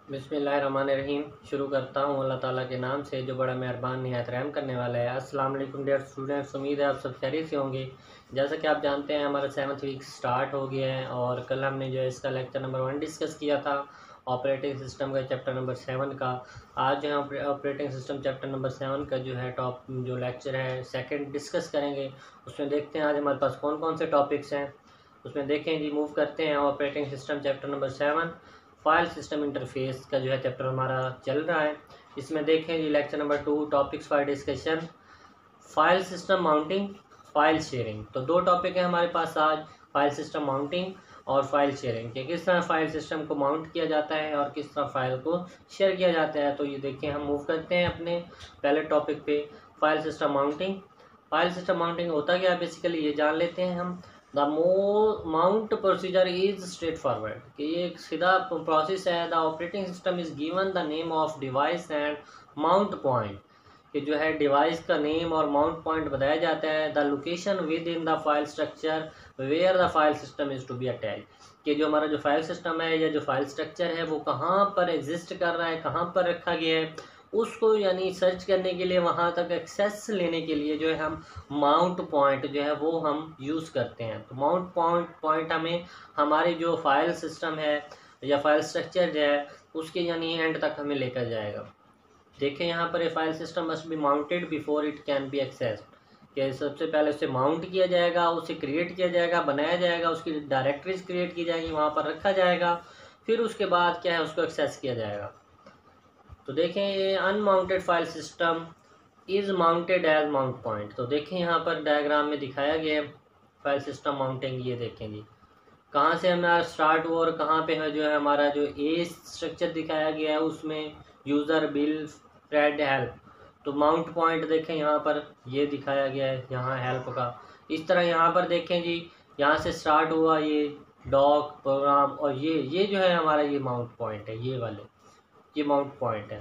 बिस्मिल्लाहिर्रहमानिर्रहीम। शुरू करता हूँ अल्लाह ताला के नाम से जो बड़ा मेहरबान निहायत रहम करने वाला है। अस्सलाम वालेकुम डियर स्टूडेंट्स, उम्मीद है आप सब खैरियत से होंगे। जैसा कि आप जानते हैं हमारा 7th वीक स्टार्ट हो गया है और कल हमने जो है इसका लेक्चर नंबर 1 डिस्कस किया था, ऑपरेटिंग सिस्टम का चैप्टर नंबर 7 का। आज जो है ऑपरेटिंग सिस्टम चैप्टर नंबर 7 का जो है जो लेक्चर है सेकेंड डिस्कस करेंगे। उसमें देखते हैं आज हमारे पास कौन कौन से टॉपिक्स हैं, उसमें देखें जी। मूव करते हैं operating system chapter number 7 file system interface का जो है चैप्टर हमारा चल रहा है। इसमें देखें जी lecture number 2 topics for discussion, file system mounting, file sharing. तो दो टॉपिक है हमारे पास आज, फाइल सिस्टम माउंटिंग और फाइल शेयरिंग के। किस तरह फाइल सिस्टम को माउंट किया जाता है और किस तरह फाइल को शेयर किया जाता है। तो ये देखिए हम मूव करते हैं अपने पहले टॉपिक पे, file system mounting. File system mounting होता क्या है बेसिकली ये जान लेते हैं हम। The mount procedure is straight forward, कि ये एक सीधा प्रोसेस है। The operating system is given the name of device and mount point, कि जो है डिवाइस का नेम और माउंट पॉइंट बताया जाता है। The location within the file structure where the file system is to be attach, कि जो हमारा जो फाइल सिस्टम है या जो फाइल स्ट्रक्चर है वो कहाँ पर एग्जिस्ट कर रहा है, कहाँ पर रखा गया है, उसको यानी सर्च करने के लिए, वहाँ तक एक्सेस लेने के लिए जो है हम माउंट पॉइंट जो है वो हम यूज़ करते हैं। तो माउंट पॉइंट हमें हमारे जो फाइल सिस्टम है या फाइल स्ट्रक्चर जो है उसके यानी एंड तक हमें लेकर जाएगा। देखें यहाँ पर, a file system must be mounted before it can be accessed, कि सबसे पहले उसे माउंट किया जाएगा, उसे क्रिएट किया जाएगा, बनाया जाएगा, उसकी डायरेक्टरीज क्रिएट की जाएगी, वहाँ पर रखा जाएगा, फिर उसके बाद क्या है उसको एक्सेस किया जाएगा। तो देखें ये unmounted file system is mounted as mount point. तो देखें यहाँ पर डायग्राम में दिखाया गया है फाइल सिस्टम माउंटिंग। ये देखें जी कहाँ से हमारा स्टार्ट हुआ और कहाँ पे है जो है हमारा जो ए स्ट्रक्चर दिखाया गया है उसमें यूज़र बिल फ्रेड हेल्प। तो माउंट पॉइंट देखें यहाँ पर ये दिखाया गया है, यहाँ हेल्प का। इस तरह यहाँ पर देखें जी, यहाँ से स्टार्ट हुआ ये डॉक प्रोग्राम और ये जो है हमारा ये माउंट पॉइंट है, ये वाले ये माउंट पॉइंट है।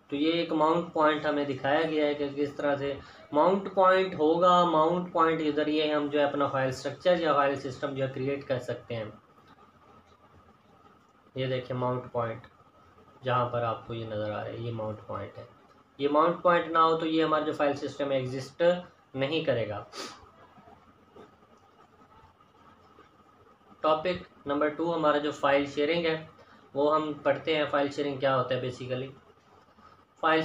तो ये एक माउंट पॉइंट हमें दिखाया गया है कि किस तरह से माउंट पॉइंट होगा। माउंट पॉइंट के ज़रिए हम जो है अपना फाइल स्ट्रक्चर या फाइल सिस्टम जो है क्रिएट कर सकते हैं। ये देखिए माउंट पॉइंट जहाँ पर आपको ये नज़र आ रहा है, ये माउंट पॉइंट है। ये माउंट पॉइंट ना हो तो ये हमारा जो फाइल सिस्टम एग्जिस्ट नहीं करेगा। टॉपिक नंबर 2 हमारा जो फाइल शेयरिंग है वो हम पढ़ते हैं। फाइल शेयरिंग क्या होता है basically. File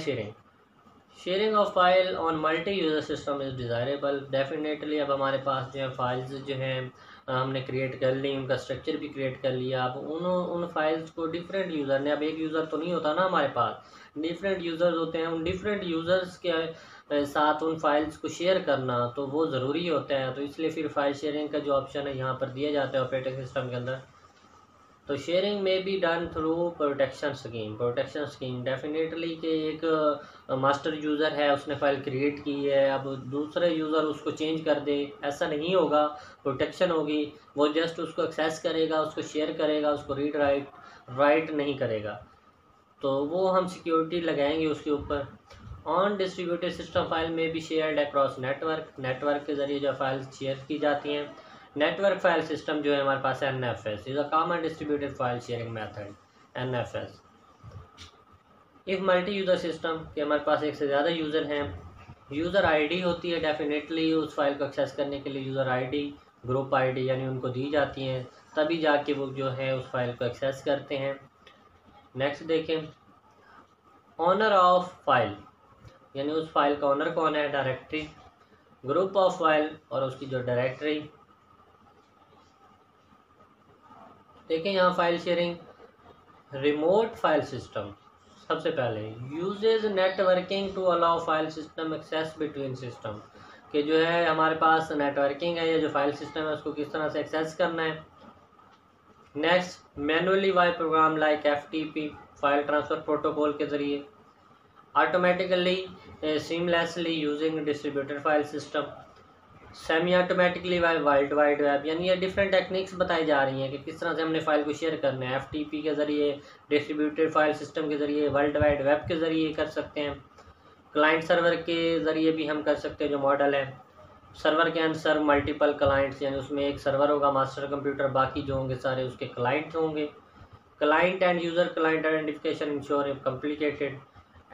sharing of file on multi user system is desirable. Definitely अब हमारे पास जो है फाइल्स जो हैं हमने क्रिएट कर ली, उनका स्ट्रक्चर भी क्रिएट कर लिया। अब उन फाइल्स को डिफरेंट यूज़र ने, अब एक यूज़र तो नहीं होता ना हमारे पास, डिफरेंट यूज़र्स होते हैं। उन डिफरेंट यूज़र्स के साथ उन फाइल्स को शेयर करना तो वो ज़रूरी होता है। तो इसलिए फिर फाइल शेयरिंग का जो ऑप्शन है यहाँ पर दिया जाता है ऑपरेटिंग सिस्टम के अंदर। तो शेयरिंग में be done through protection scheme definitely कि एक मास्टर यूज़र है उसने फाइल क्रिएट की है, अब दूसरे यूज़र उसको चेंज कर दे, ऐसा नहीं होगा। प्रोटेक्शन होगी, वो जस्ट उसको एक्सेस करेगा, उसको शेयर करेगा, उसको रीड राइट नहीं करेगा। तो वो हम सिक्योरिटी लगाएंगे उसके ऊपर। ऑन डिस्ट्रीब्यूटेड सिस्टम फाइल में भी शेयर्ड अक्रॉस नेटवर्क के ज़रिए जो फाइल शेयर की जाती हैं। नेटवर्क फाइल सिस्टम जो है हमारे पास NFS is a common distributed file sharing method, NFS। If multi user system के हमारे पास एक से ज़्यादा यूज़र हैं, यूज़र आईडी होती है डेफिनेटली उस फाइल को एक्सेस करने के लिए यूज़र आईडी, ग्रुप आईडी यानी उनको दी जाती हैं, तभी जाके वो जो है उस फाइल को एक्सेस करते हैं। नेक्स्ट देखें, ऑनर ऑफ फाइल यानी उस फाइल का ऑनर कौन है, डायरेक्टरी, ग्रुप ऑफ फाइल और उसकी जो डायरेक्टरी। देखें यहाँ file sharing, remote file system सबसे पहले uses networking to allow file system access between system, कि जो है हमारे पास नेटवर्किंग है या जो फाइल सिस्टम है उसको किस तरह से एक्सेस करना है। Next, manually via program like FTP file transfer protocol के ज़रिए, automatically seamlessly using distributed file system, semi automatically world wide web, यानी ये डिफरेंट टेक्निक्स बताई जा रही हैं कि किस तरह से हमने फ़ाइल को शेयर करना है। FTP के ज़रिए, डिस्ट्रीब्यूटेड फाइल सिस्टम के ज़रिए, वर्ल्ड वाइड वेब के ज़रिए कर सकते हैं, क्लाइंट सर्वर के ज़रिए भी हम कर सकते हैं। जो मॉडल है server can serve multiple clients, यानी उसमें एक सर्वर होगा मास्टर कंप्यूटर, बाकी जो होंगे सारे उसके क्लाइंट होंगे। Client end user client identification ensure complicated.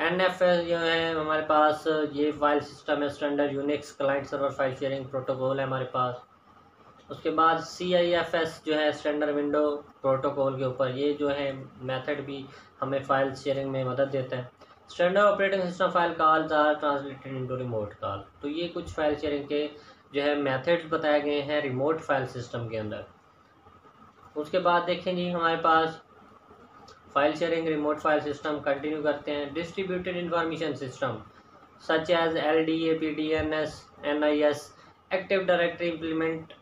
NFS जो है हमारे पास, ये फाइल सिस्टम है, standard Unix client server file sharing protocol है हमारे पास। उसके बाद CIFS जो है स्टैंडर्ड विंडो प्रोटोकॉल के ऊपर, ये जो है मेथड भी हमें फाइल शेयरिंग में मदद देता है। Standard operating system file calls are translated into remote call. तो ये कुछ फाइल शेयरिंग के जो है मेथड्स बताए गए हैं रिमोट फाइल सिस्टम के अंदर। उसके बाद देखें जी हमारे पास file sharing remote file system continue करते हैं। Distributed information system such as LDAP, DNS, NIS, active directory implement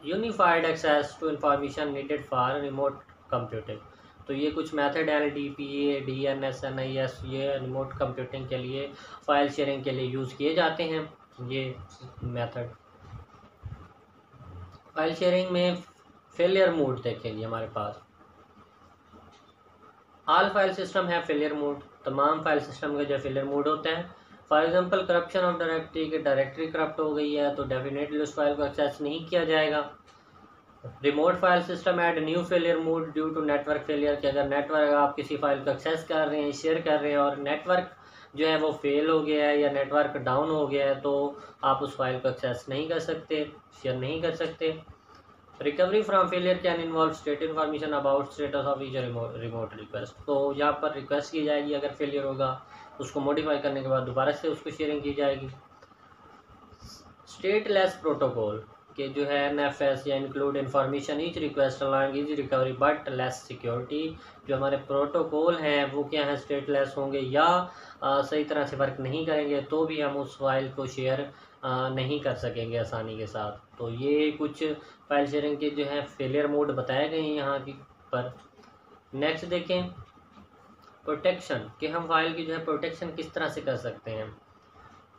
unified access to information needed for remote computing. तो ये कुछ मेथड LDPA, DNS, NIS ये रिमोट कंप्यूटिंग के लिए, file sharing के लिए यूज़ किए जाते हैं। ये मेथड फाइल शेयरिंग में फेलियर मोड देखेंगे हमारे पास। ऑल फाइल सिस्टम है फेलियर मोड, तमाम फाइल सिस्टम के जो फेलियर मोड होते हैं। For example corruption of directory, की डायरेक्टरी करप्ट हो गई है तो डेफिनेटली उस फाइल को एक्सेस नहीं किया जाएगा। Remote file system add new failure mode due to network failure, कि अगर नेटवर्क आप किसी फाइल को एक्सेस कर रहे हैं, शेयर कर रहे हैं और नेटवर्क जो है वो फेल हो गया है या नेटवर्क डाउन हो गया है तो आप उस फाइल को एक्सेस नहीं कर सकते, शेयर नहीं कर सकते। Recovery from failure can involve state information about status of each remote request. तो यहाँ पर रिक्वेस्ट की जाएगी, अगर फेलियर होगा उसको मॉडिफाई करने के बाद दोबारा से उसको शेयरिंग की जाएगी। स्टेटलेस प्रोटोकॉल के जो है NFS या include information each request allowing easy recovery but less security. जो हमारे प्रोटोकॉल हैं वो क्या है, स्टेटलेस होंगे या सही तरह से वर्क नहीं करेंगे तो भी हम उस फाइल को शेयर नहीं कर सकेंगे आसानी के साथ। तो ये कुछ फाइल शेयरिंग के जो है फेलियर मोड बताए गए हैं यहाँ की पर। नेक्स्ट देखें प्रोटेक्शन, कि हम फाइल की जो है प्रोटेक्शन किस तरह से कर सकते हैं।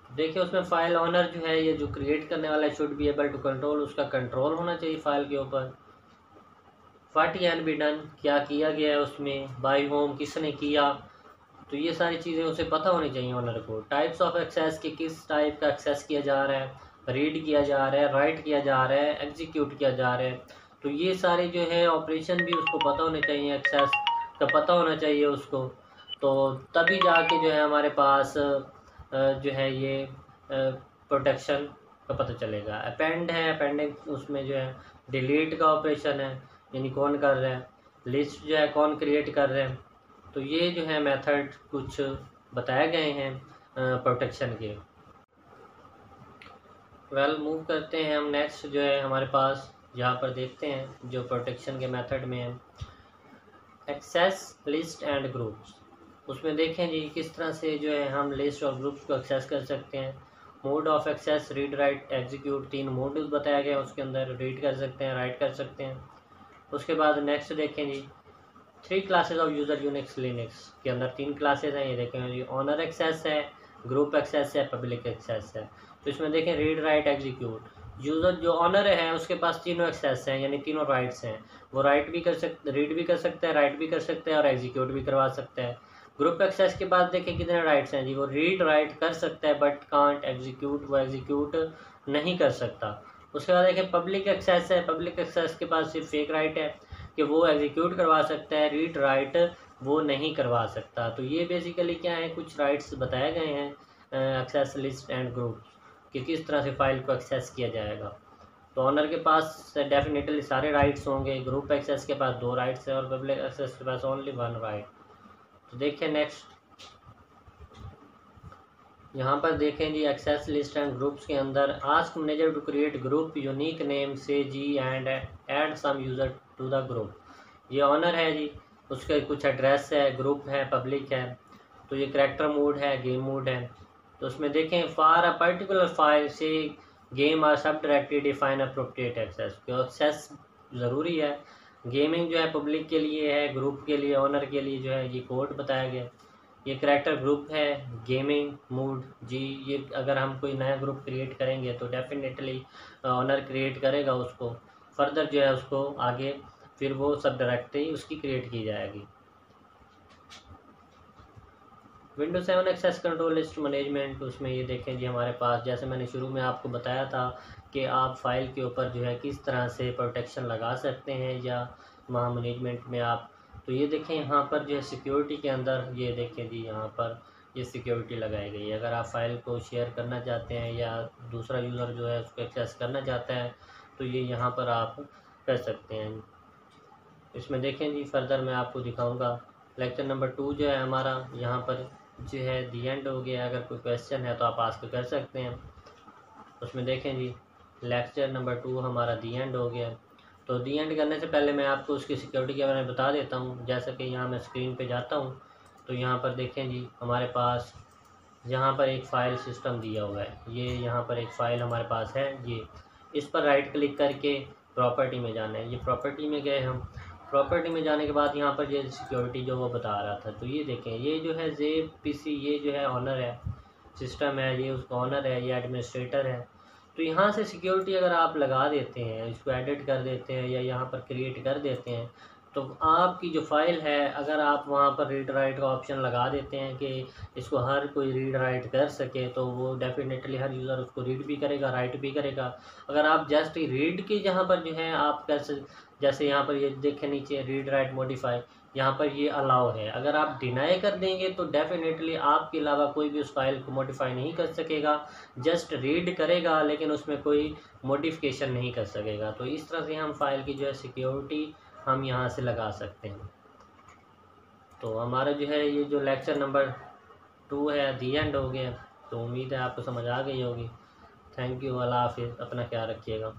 देखिए उसमें फाइल ऑनर जो है, ये जो क्रिएट करने वाला है, should be able to control, उसका कंट्रोल होना चाहिए फाइल के ऊपर। व्हाट कैन बी डन, क्या किया गया है उसमें, बाय होम किसने किया, तो ये सारी चीज़ें उसे पता होनी चाहिए ऑनर को। टाइप्स ऑफ एक्सेस, के किस टाइप का एक्सेस किया जा रहा है, रीड किया जा रहा है, राइट किया जा रहा है, एग्जीक्यूट किया जा रहा है, तो ये सारे जो है ऑपरेशन भी उसको पता होने चाहिए, एक्सेस का पता होना चाहिए उसको। तो तभी जाके जो है हमारे पास जो है ये प्रोटेक्शन का पता चलेगा। अपेंड है, अपेंडिंग उसमें जो है डिलीट का ऑपरेशन है, यानी कौन कर रहा है, लिस्ट जो है कौन क्रिएट कर रहे हैं। तो ये जो है मेथड कुछ बताए गए हैं प्रोटेक्शन के। मूव करते हैं हम नेक्स्ट जो है हमारे पास, यहाँ पर देखते हैं जो प्रोटेक्शन के मेथड में है एक्सेस लिस्ट एंड ग्रुप्स। उसमें देखें जी किस तरह से जो है हम लिस्ट और ग्रुप्स को एक्सेस कर सकते हैं। Mode of access, read write execute, 3 mode बताया गया उसके अंदर, रीड कर सकते हैं, राइट कर सकते हैं। उसके बाद नेक्स्ट देखें जी 3 classes of user Unix Linux के अंदर 3 क्लासेस हैं। ये देखें जी ऑनर एक्सेस है, ग्रुप एक्सेस है, पब्लिक एक्सेस है। तो इसमें देखें रीड राइट एग्जीक्यूट, यूज़र जो ऑनर है उसके पास तीनों एक्सेस हैं, यानी तीनों राइट्स हैं, वो राइट भी कर सकते, रीड भी कर सकता है, राइट भी कर सकता है और एग्जीक्यूट भी करवा सकता है। ग्रुप एक्सेस के बाद देखें कितने राइट्स हैं जी, वो रीड राइट कर सकता है बट कांट एग्जीक्यूट, वो एग्जीक्यूट नहीं कर सकता। उसके बाद देखें पब्लिक एक्सेस है, पब्लिक एक्सेस के पास सिर्फ एक राइट है कि वो एग्जीक्यूट करवा सकता है, रीड राइट वो नहीं करवा सकता। तो ये बेसिकली क्या है, कुछ राइट्स बताए गए हैं एक्सेस लिस्ट एंड ग्रुप कि किस तरह से फाइल को एक्सेस किया जाएगा। तो ऑनर के पास डेफिनेटली सारे राइट्स होंगे, ग्रुप एक्सेस के पास 2 राइट्स है और पब्लिक एक्सेस के पास ओनली 1 राइट। तो देखिए नेक्स्ट यहाँ पर देखें जी एक्सेस लिस्ट एंड ग्रुप्स के अंदर ask manager to create group unique name से जी and add some user to the group. ये ऑनर है जी, उसका कुछ एड्रेस है, ग्रुप है, पब्लिक है। तो ये करैक्टर मोड है, गेम मोड है। तो उसमें देखें फॉर अ पर्टिकुलर फाइल से गेम और सब डायरेक्टरी डिफाइन अप्रोप्रिएट एक्सेस, क्यों एक्सेस ज़रूरी है। गेमिंग जो है पब्लिक के लिए है, ग्रुप के लिए, ऑनर के लिए जो है ये कोड बताया गया। ये करैक्टर ग्रुप है, गेमिंग मोड जी, ये अगर हम कोई नया ग्रुप क्रिएट करेंगे तो डेफिनेटली ऑनर क्रिएट करेगा उसको, फर्दर जो है उसको आगे फिर वो सब डायरेक्टरी उसकी क्रिएट की जाएगी। Windows 7 access control list management, उसमें ये देखें जी हमारे पास, जैसे मैंने शुरू में आपको बताया था कि आप फाइल के ऊपर जो है किस तरह से प्रोटेक्शन लगा सकते हैं या वहाँ मैनेजमेंट में आप तो ये देखें यहाँ पर जो है सिक्योरिटी के अंदर ये देखें जी, यहाँ पर ये सिक्योरिटी लगाई गई है। अगर आप फाइल को शेयर करना चाहते हैं या दूसरा यूज़र जो है उसको एक्सेस करना चाहता है तो ये यहाँ पर आप कर सकते हैं। इसमें देखें जी, फर्दर मैं आपको दिखाऊंगा। लेक्चर नंबर 2 जो है हमारा यहाँ पर जो है दी एंड हो गया। अगर कोई क्वेश्चन है तो आप आस्क कर सकते हैं। उसमें देखें जी, लेक्चर नंबर 2 हमारा दी एंड हो गया। तो दी एंड करने से पहले मैं आपको उसकी सिक्योरिटी के बारे में बता देता हूँ। जैसा कि यहाँ मैं स्क्रीन पे जाता हूँ तो यहाँ पर देखें जी, हमारे पास यहाँ पर एक फ़ाइल सिस्टम दिया हुआ है। ये यहाँ पर एक फ़ाइल हमारे पास है। ये इस पर राइट क्लिक करके प्रॉपर्टी में जाना है। ये प्रॉपर्टी में गए हम। प्रॉपर्टी में जाने के बाद यहाँ पर ये सिक्योरिटी जो वो बता रहा था, तो ये देखें, ये जो है ज़ेब पीसी, ये जो है ऑनर है, सिस्टम है, ये उसका ऑनर है, ये एडमिनिस्ट्रेटर है। तो यहाँ से सिक्योरिटी अगर आप लगा देते हैं, इसको एडिट कर देते हैं या यहाँ पर क्रिएट कर देते हैं, तो आपकी जो फ़ाइल है, अगर आप वहाँ पर रीड राइट का ऑप्शन लगा देते हैं कि इसको हर कोई रीड राइट कर सके, तो वो डेफिनेटली हर यूज़र उसको रीड भी करेगा, राइट भी करेगा। अगर आप जस्ट रीड के जहाँ पर जो है आप कैसे, जैसे यहाँ पर ये देखें नीचे रीड राइट मॉडिफाई, यहाँ पर ये अलाउ है। अगर आप डिनाई कर देंगे तो डेफिनेटली आपके अलावा कोई भी उस फाइल को मॉडिफाई नहीं कर सकेगा, जस्ट रीड करेगा लेकिन उसमें कोई मॉडिफिकेशन नहीं कर सकेगा। तो इस तरह से हम फाइल की जो है सिक्योरिटी हम यहाँ से लगा सकते हैं। तो हमारा जो है ये जो लेक्चर नंबर 2 है दी एंड हो गया। तो उम्मीद है आपको समझ आ गई होगी। थैंक यू, अल्लाह हाफिज़, अपना ख्याल रखिएगा।